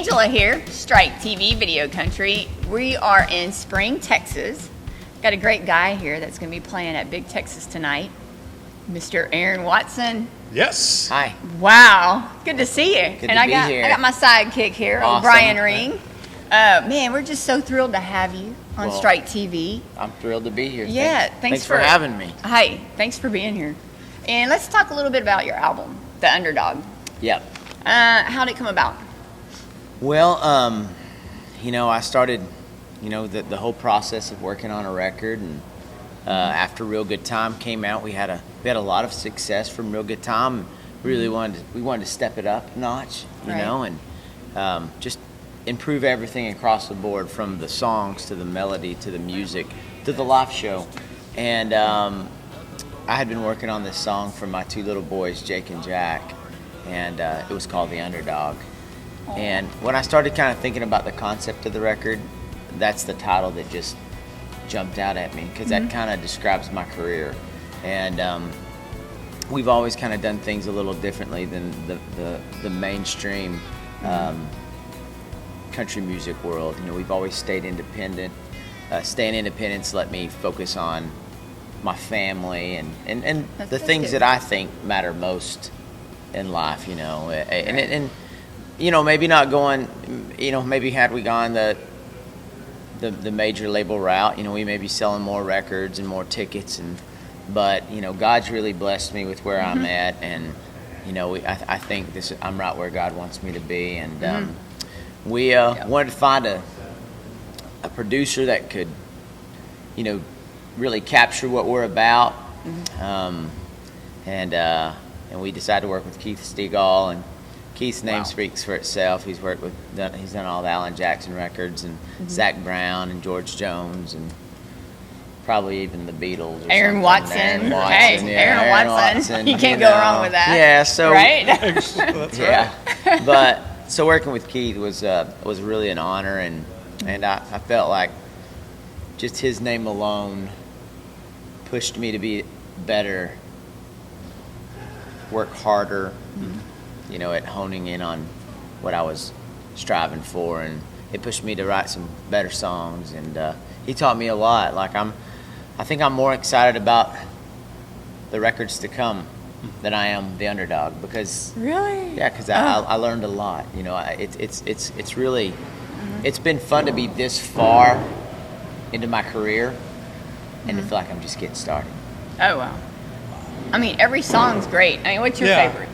Angela here, STRYK TV Video Country. We are in Spring, Texas. Got a great guy here that's going to be playing at Big Texas tonight, Mr. Aaron Watson. Yes. Hi. Wow, good to see you. Good and to I be got here. I got my sidekick here, Awesome. Brian Ring. Man, we're just so thrilled to have you on Well, STRYK TV. I'm thrilled to be here. Yeah, thanks for having me. Hi, thanks for being here. And let's talk a little bit about your album, The Underdog. Yep. How did it come about? Well, I started, the whole process of working on a record, and after Real Good Time came out, we had a lot of success from Real Good Time. We wanted to step it up a notch, and just improve everything across the board, from the songs to the melody to the music to the live show. And I had been working on this song for my two little boys, Jake and Jack, and it was called The Underdog. And when I started kind of thinking about the concept of the record, that's the title that just jumped out at me, because that kind of describes my career. And we've always kind of done things a little differently than the mainstream country music world. We've always stayed independent. Staying independent's let me focus on my family and the things that I think matter most in life, and maybe not going, maybe had we gone the major label route, we may be selling more records and more tickets, but God's really blessed me with where I'm at, and I think I'm right where God wants me to be, and we wanted to find a producer that could really capture what we're about, and we decided to work with Keith Stegall, and Keith's name speaks for itself. He's done all the Alan Jackson records, and Zach Brown and George Jones, and probably even the Beatles. Or Aaron Watson. Aaron Watson. Hey, Yeah, Aaron Watson. You can't go wrong with that. Yeah. So right. That's yeah. But so working with Keith was really an honor, and I felt like just his name alone pushed me to be better, work harder, at honing in on what I was striving for, and it pushed me to write some better songs, and he taught me a lot. Like I think I'm more excited about the records to come than I am the Underdog, because because I learned a lot. It's really it's been fun to be this far into my career, and to feel like I'm just getting started. Oh wow! I mean, every song's great. I mean, what's your favorite?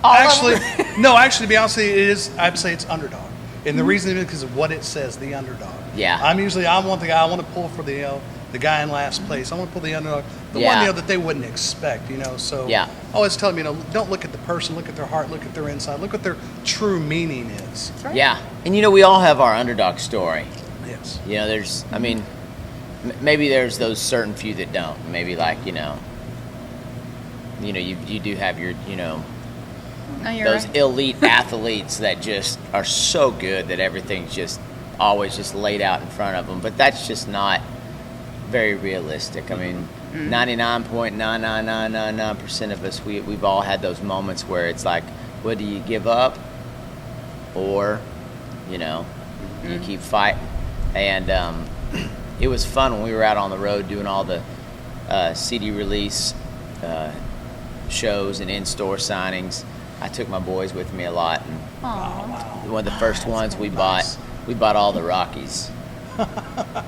Actually, to be honest with you, I'd say it's Underdog. And the reason is because of what it says, the underdog. Yeah. I want the guy, I want to pull for the guy in last place. I want to pull the underdog, the one that they wouldn't expect, So I always tell them, don't look at the person, look at their heart, look at their inside, look what their true meaning is. That's right. Yeah. And we all have our underdog story. Yes. There's, maybe there's those certain few that don't. Maybe like, you do have your, those right. elite athletes that just are so good that everything's just always just laid out in front of them. But that's just not very realistic. I mean, 99.99999% of us, we've all had those moments where it's like, what do you give up? Or, you keep fighting. And it was fun when we were out on the road doing all the CD release shows and in-store signings. I took my boys with me a lot, and one of the first ones we bought all the Rockies.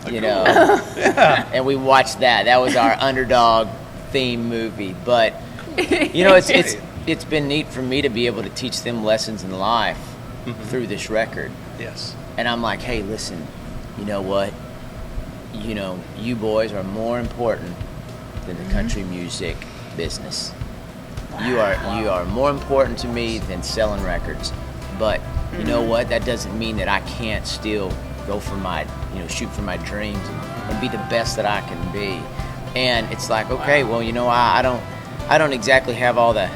And we watched that. That was our Underdog theme movie. But it's been neat for me to be able to teach them lessons in life through this record. Yes. And I'm like, hey, listen, you know what? You boys are more important than the country music business. You are more important to me than selling records. But you know what? That doesn't mean that I can't still go for my, shoot for my dreams and be the best that I can be. And it's like, okay, well, I don't exactly have all the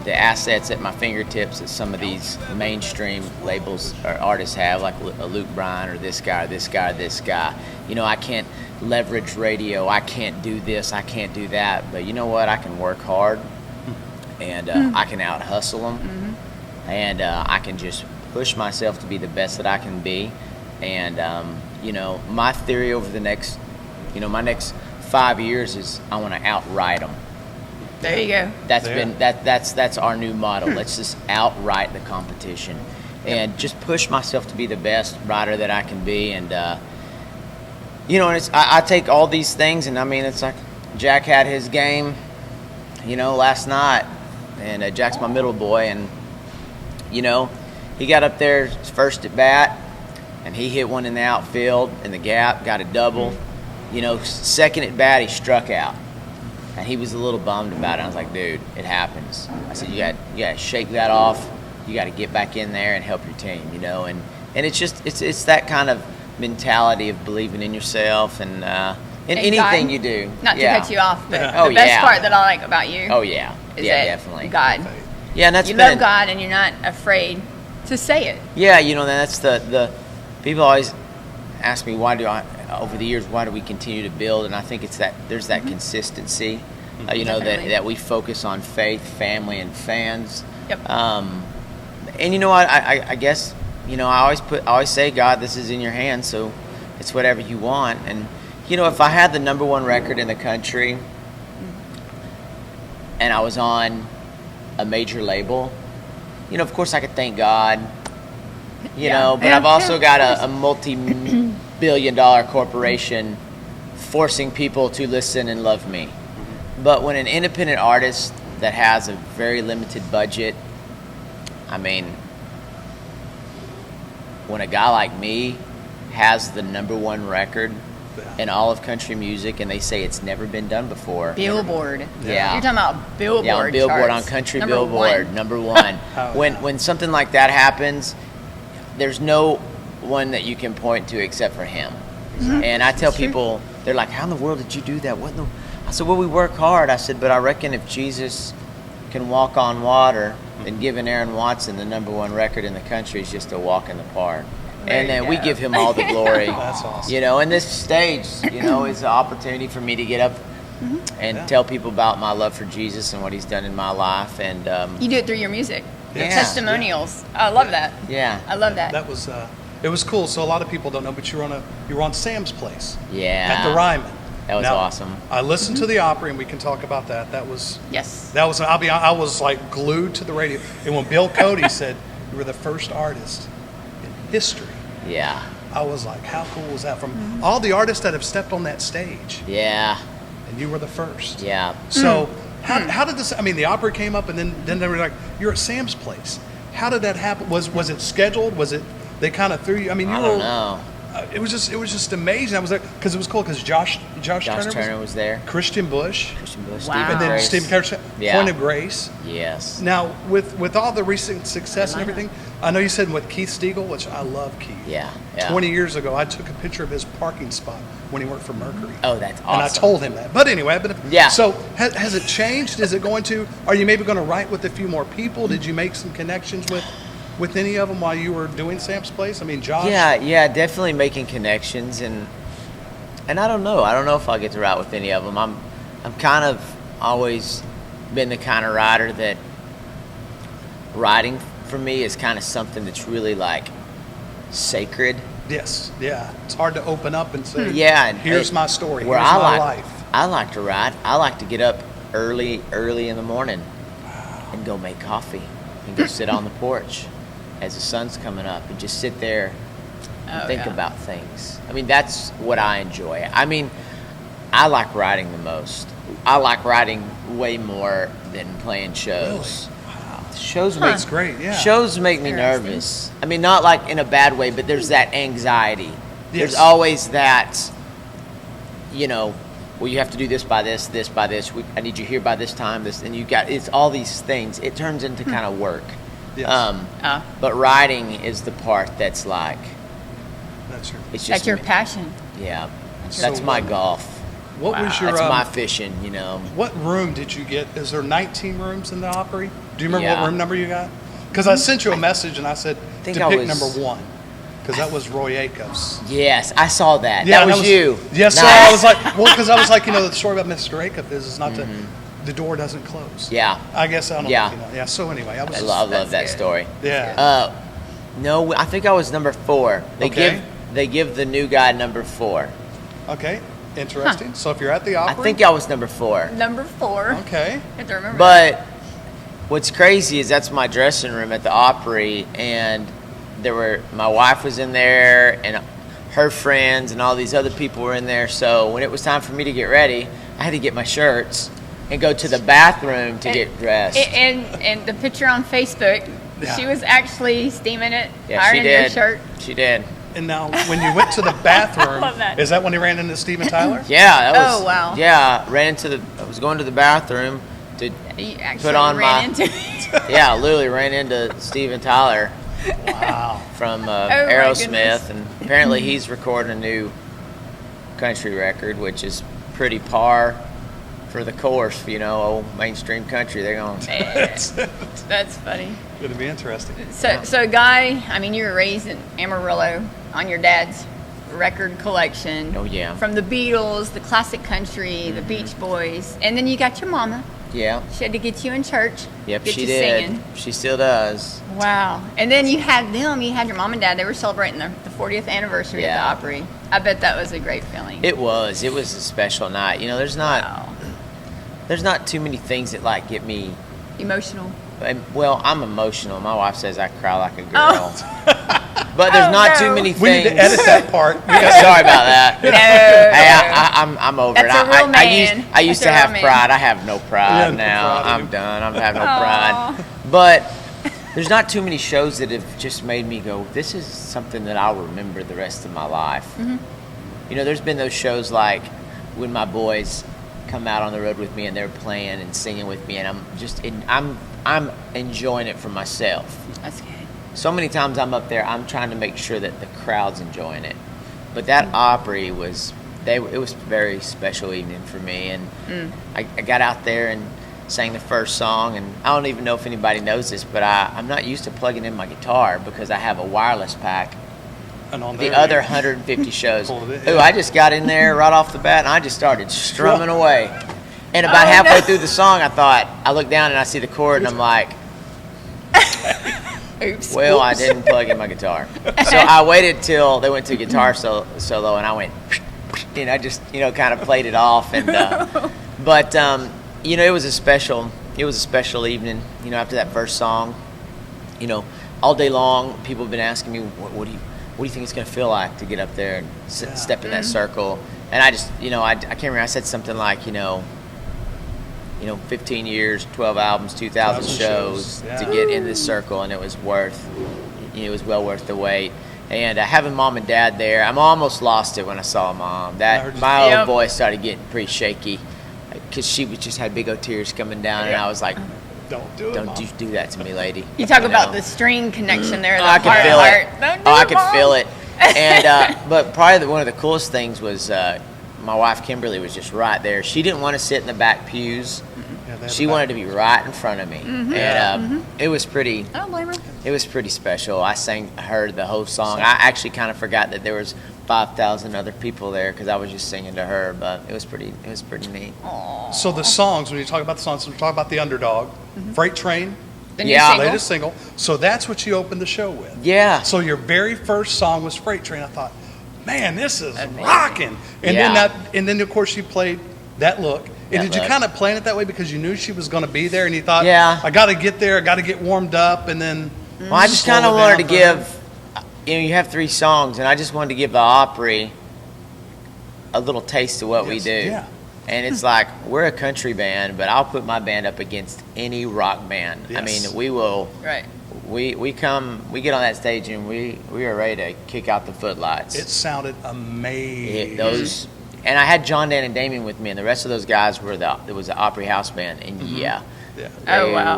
assets at my fingertips that some of these mainstream labels or artists have, like a Luke Bryan or this guy or this guy or this guy. I can't leverage radio. I can't do this. I can't do that. But you know what? I can work hard, and I can out hustle them, and I can just push myself to be the best that I can be. And, you know, my theory over the next, you know, my next 5 years is I want to outright them. There you go. That's our new motto. Let's just outright the competition and just push myself to be the best rider that I can be. And, you know, and it's, I take all these things, and I mean, it's like Jack had his game, you know, last night, and Jack's my middle boy, and, you know, he got up there his first at bat, and he hit one in the outfield in the gap, got a double. You know, second at bat, he struck out. And he was a little bummed about it. I was like, dude, it happens. I said, you got to shake that off. You got to get back in there and help your team, you know. And it's just, it's that kind of mentality of believing in yourself and in anything you do. Not to cut you off, but Oh, the best yeah. part that I like about you Oh, yeah. is Yeah, that definitely. God. Yeah, and that's You been, love God, and you're not afraid to say it. Yeah, you know, that's the people always ask me over the years, why do we continue to build? And I think it's that there's that consistency, you know, that we focus on faith, family, and fans. Yep. And you know what? I guess, you know, I always say, God, this is in your hands, so it's whatever you want. And you know, if I had the #1 record in the country, and I was on a major label, you know, of course I could thank God. You know, but I've also got a multi-billion-dollar corporation forcing people to listen and love me. But when an independent artist that has a very limited budget, I mean, when a guy like me has the #1 record in all of country music and they say it's never been done before. Billboard. Yeah. You're talking about Billboard. Yeah, on Billboard, charts. on country Number Billboard, one. #1. When something like that happens, there's no one that you can point to except for him. And I tell people, they're like, how in the world did you do that? I said, well, we work hard. I said, but I reckon if Jesus can walk on water, then giving Aaron Watson the #1 record in the country is just a walk in the park. And then we give him all the glory. That's awesome. You know, and this stage, you know, is an opportunity for me to get up and tell people about my love for Jesus and what he's done in my life. And You do it through your music. Your Yeah. testimonials. I love that. yeah. I love that. That was it was cool. So a lot of people don't know, but you were on Sam's Place Yeah. at the Ryman. That was Now, awesome. I listened to the Opry, and we can talk about that. That was Yes. I was like glued to the radio. And when Bill Cody said you were the first artist in history, Yeah. I was like, how cool was that? From all the artists that have stepped on that stage, Yeah. and you were the first. Yeah. So how did this? I mean, the Opry came up, and then they were like, "You're at Sam's Place." How did that happen? Was it scheduled? Was it they kind of threw you? I mean, you I were. don't know. It was just amazing. I was there because it was cool because Josh Turner was there. Christian Bush, Wow. and then Grace. Stephen Curtis, Yeah. Point of Grace. Yes. Now with all the recent success and everything, I know you said with Keith Stegall, which I love Keith. Yeah. Yeah. 20 years ago, I took a picture of his parking spot when he worked for Mercury. Oh, that's awesome. And I told him that. But anyway, Yeah. So has it changed? Is it going to? Are you maybe going to write with a few more people? Did you make some connections with any of them while you were doing Sam's Place? I mean, Josh. Yeah, definitely making connections, and I don't know. I don't know if I'll get to write with any of them. I'm kind of always been the kind of writer that writing for me is kind of something that's really like sacred. Yes. Yeah. It's hard to open up and say, Yeah, and here's my story. Where Here's my life. I like to write. I like to get up early in the morning and go make coffee and go sit on the porch as the sun's coming up and just sit there and think about things. I mean, that's what I enjoy. I mean, I like writing the most. I like writing way more than playing shows. Wow. Shows That's great, yeah. Shows make me Interesting. nervous. I mean, not like in a bad way, but there's that anxiety. There's Yes. always that, you know, well, you have to do this by this by this. I need you here by this time. And it's all these things. It turns into kind of work. Yes. But writing is the part that's like, That's your. it's just That's your me. passion. Yeah, So that's my golf. What was your? That's my fishing. You know. What room did you get? Is there 19 rooms in the Opry? Do you remember Yeah. what room number you got? Because I sent you a message and I said think to I pick was- number 1, because that was Roy Acuff's. Yes, I saw that. Yeah, that was you. Yes, Nice. so I was like, well, because I was like, you know, the story about Mr. Acuff is not the door doesn't close. Yeah. I guess I don't Yeah. know if you know. Yeah. So anyway, I was. I love That's that good. story. Yeah. No, I think I was number 4. They give the new guy number 4. Okay, interesting. Huh. So if you're at the Opry, I think I was number 4. Number 4. Okay. I have to remember. But what's crazy is that's my dressing room at the Opry, and my wife was in there, and her friends and all these other people were in there. So when it was time for me to get ready, I had to get my shirts and go to the bathroom to get dressed. And the picture on Facebook, she was actually steaming it, ironing your shirt. She did. And now, when you went to the bathroom, is that when you ran into Steven Tyler? Yeah. That was, oh, wow. Yeah, I was going to the bathroom to put on yeah, literally ran into Steven Tyler. Wow. From Aerosmith, and apparently he's recording a new country record, which is pretty par for the course, old mainstream country. They're going. That's funny. Going to be interesting. So Guy, I mean, you were raised in Amarillo on your dad's record collection. Oh yeah. From the Beatles, the classic country, the Beach Boys, and then you got your mama. Yeah. She had to get you in church. Yep, get she you did. Singing. She still does. Wow. And then you had your mom and dad. They were celebrating the 40th anniversary of the Opry. I bet that was a great feeling. It was. It was a special night. There's not too many things that get me emotional. Well, I'm emotional. My wife says I cry like a girl. But there's not too many things. We need to edit that part. Sorry about that. No. Hey, I'm over That's it. A real man. I used to have pride. I have no pride now. I'm done. I have no pride. But there's not too many shows that have just made me go, this is something that I'll remember the rest of my life. Mm-hmm. There's been those shows like when my boys come out on the road with me and they're playing and singing with me, and I'm enjoying it for myself. That's good. So many times I'm up there, I'm trying to make sure that the crowd's enjoying it. But that Opry it was a very special evening for me, and I got out there and sang the first song, and I don't even know if anybody knows this, but I'm not used to plugging in my guitar because I have a wireless pack. And on the other 150 shows. I just got in there right off the bat, and I just started strumming away. And about halfway through the song, I look down and I see the chord, and I'm like, oops. Well, I didn't plug in my guitar. So I waited till they went to guitar solo, and I went, I just, kind of played it off. And but it was a special evening. After that first song, all day long, people have been asking me, what do you think it's going to feel like to get up there and step in that circle? And I just, I can't remember. I said something like, 15 years, 12 albums, 2,000 shows to get in this circle, and it was well worth the wait. And having mom and dad there, I'm almost lost it when I saw mom. My old voice started getting pretty shaky because she just had big old tears coming down, and I was like, Don't you do that to me, lady. You talk about the string connection there. I could feel it. I could feel it. it. And but probably one of the coolest things was my wife Kimberly was just right there. She didn't want to sit in the back pews. She wanted to be right in front of me, and it was pretty. I don't blame her. It was pretty special. I sang her the whole song. I actually kind of forgot that there was 5,000 other people there because I was just singing to her. But it was pretty neat. Aww. So the songs, when you talk about the songs, we talk about the Underdog, Freight Train, the latest single. So that's what you opened the show with. Yeah. So your very first song was Freight Train. I thought, man, this is rocking. And then of course you played That Look. And did you kind of plan it that way because you knew she was going to be there, and you thought, I got to get there, I got to get warmed up, and then. Well, I just kind of wanted to give. You have 3 songs, and I just wanted to give the Opry a little taste of what we do. Yeah. And it's like, we're a country band, but I'll put my band up against any rock band. Yes. I mean, we will. Right. We get on that stage, and we are ready to kick out the footlights. It sounded amazing. And I had John, Dan, and Damien with me, and the rest of those guys was the Opry House Band, and they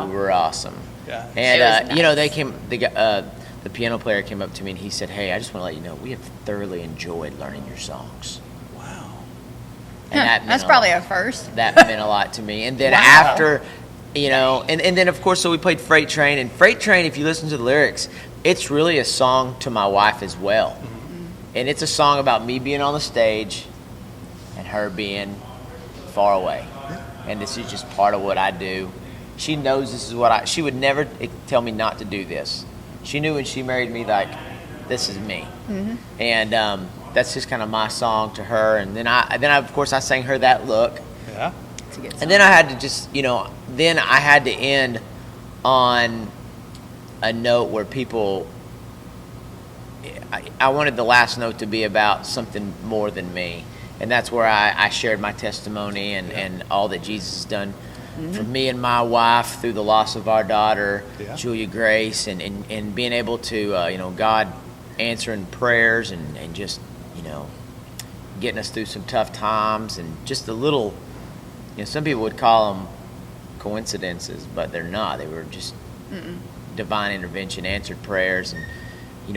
were awesome. Yeah. And nice. they came. The piano player came up to me and he said, "Hey, I just want to let you know we have thoroughly enjoyed learning your songs." Wow. And that's probably a first. That meant a lot to me. And then after, and then of course, so we played Freight Train. And Freight Train, if you listen to the lyrics, it's really a song to my wife as well. Mm-hmm. And it's a song about me being on the stage and her being far away. And this is just part of what I do. She knows this is she would never tell me not to do this. She knew when she married me, like, this is me. And that's just kind of my song to her. And then I of course I sang her That Look. Yeah. And then I had to just, then I had to end on a note where people, I wanted the last note to be about something more than me. And that's where I shared my testimony and all that Jesus has done for me and my wife through the loss of our daughter, Julia Grace, and being able to, God answering prayers and just, getting us through some tough times and just a little, some people would call them coincidences, but they're not. They were just divine intervention, answered prayers, and,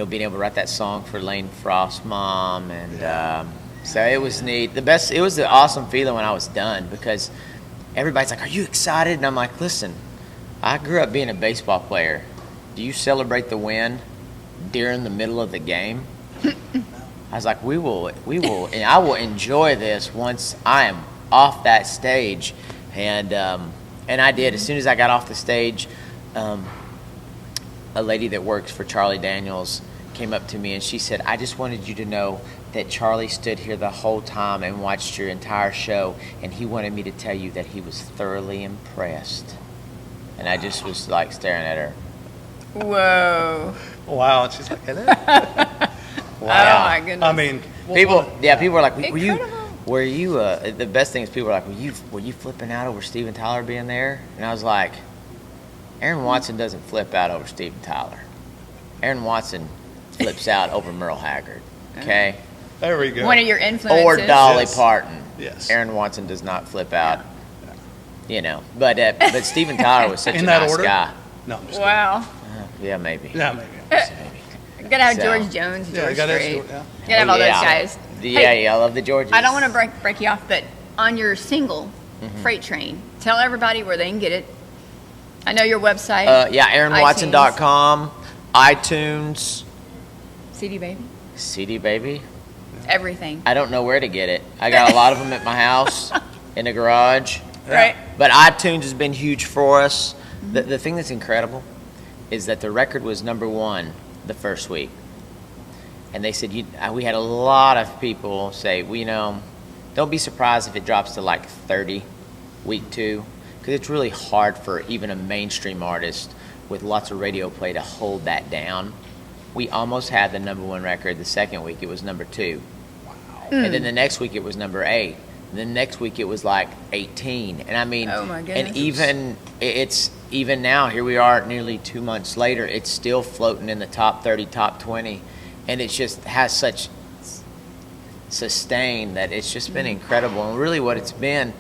being able to write that song for Lane Frost's mom. And so it was neat. It was the awesome feeling when I was done, because everybody's like, are you excited? And I'm like, listen, I grew up being a baseball player. Do you celebrate the win during the middle of the game? I was like, we will, and I will enjoy this once I am off that stage. And I did. As soon as I got off the stage, a lady that works for Charlie Daniels came up to me and she said, I just wanted you to know that Charlie stood here the whole time and watched your entire show, and he wanted me to tell you that he was thoroughly impressed. And I just was like staring at her. Whoa. Wow. And she's like, hello. Wow. Oh my goodness. I mean, people were like, were you the best thing is people were like, were you flipping out over Steven Tyler being there? And I was like, Aaron Watson doesn't flip out over Steven Tyler. Aaron Watson flips out over Merle Haggard. Okay? There we go. One of your influences. Or Dolly Parton. Yes. Aaron Watson does not flip out. But Steven Tyler was such a nice guy. No. I'm just wow. Yeah, maybe. Yeah, maybe. You gotta have George Jones, George Strait. You gotta have all those guys. I love the Georges. I don't want to break you off, but on your single, Freight Train, tell everybody where they can get it. I know your website. AaronWatson.com, iTunes. CD Baby. CD Baby. Everything. I don't know where to get it. I got a lot of them at my house, in the garage. Right. But iTunes has been huge for us. The thing that's incredible is that the record was #1 the first week. And they said, we had a lot of people say, don't be surprised if it drops to like 30 week 2, because it's really hard for even a mainstream artist with lots of radio play to hold that down. We almost had the #1 record. The second week it was #2. Wow. And then the next week it was #8. And then next week it was like 18. And I mean, oh my goodness. And even now, here we are nearly 2 months later, it's still floating in the top 30, top 20. And it just has such sustain that it's just been incredible. And really what it's been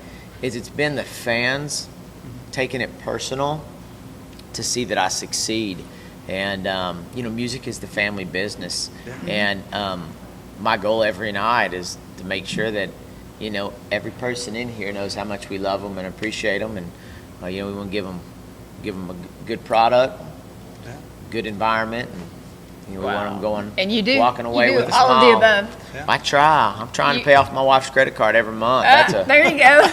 is it's been the fans taking it personal to see that I succeed. And, music is the family business. And my goal every night is to make sure that, every person in here knows how much we love them and appreciate them. And, we want to give them a good product, good environment, and we want them going, and you do, walking away with a all smile. Of the above. Yeah. I try. I'm trying to pay off my wife's credit card every month. There you go.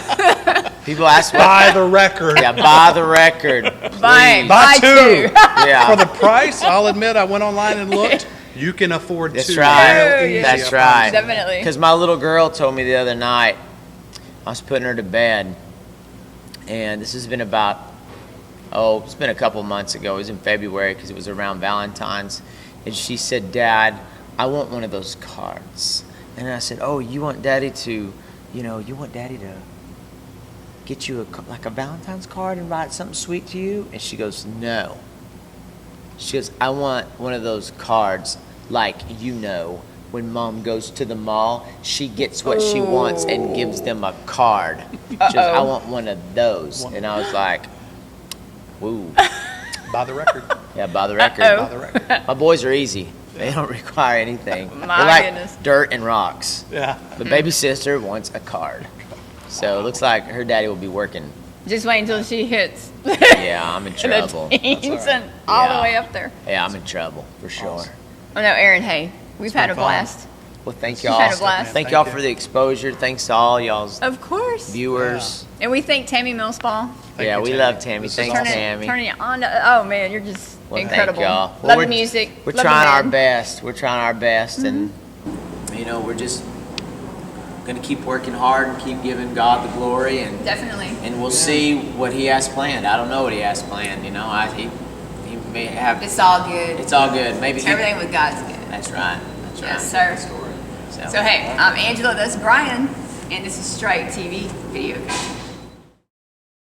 People ask me. Buy the record. Yeah, buy the record. Buy two. Yeah. For the price, I'll admit, I went online and looked. You can afford That's 2. right. Yeah. That's right. Definitely. Because my little girl told me the other night, I was putting her to bed, and this has been it's been a couple months ago. It was in February because it was around Valentine's. And she said, Dad, I want one of those cards. And I said, oh, you want Daddy to get you a Valentine's card and write something sweet to you? And she goes, no. She goes, I want one of those cards like, when Mom goes to the mall, she gets what she wants and gives them a card. She goes, I want one of those. And I was like, woo. Buy the record. Yeah, buy the record. Buy the record. My boys are easy. They don't require anything. My They're like goodness. dirt and rocks. Yeah. But baby sister wants a card. So it looks like her daddy will be working. Just wait until she hits. Yeah, I'm in trouble. The teens and all the way up there. Yeah, I'm in trouble for sure. Awesome. Oh no, Aaron, hey, we've had a fun. blast. Well, thank You've y'all. had a blast. Thank y'all Thank for you. the exposure. Thanks to all y'all's Of course. viewers. And we thank Tammy Millspaw. Thank Yeah, you, we Tammy. love Tammy. This is Thanks, awesome. Tammy. Turning it on. Oh man, you're just Well, Incredible. Thank y'all. Love the music. We're Love trying the our band. best. We're trying our best, and we're just gonna keep working hard and keep giving God the glory, and Definitely. and we'll see what He has planned. I don't know what He has planned. He may have. It's all good. It's all good. Maybe Everything with God's good. That's right. That's right. Yes, sir. Story. So hey, I'm Angela. That's Brian, and this is STRYK TV Video.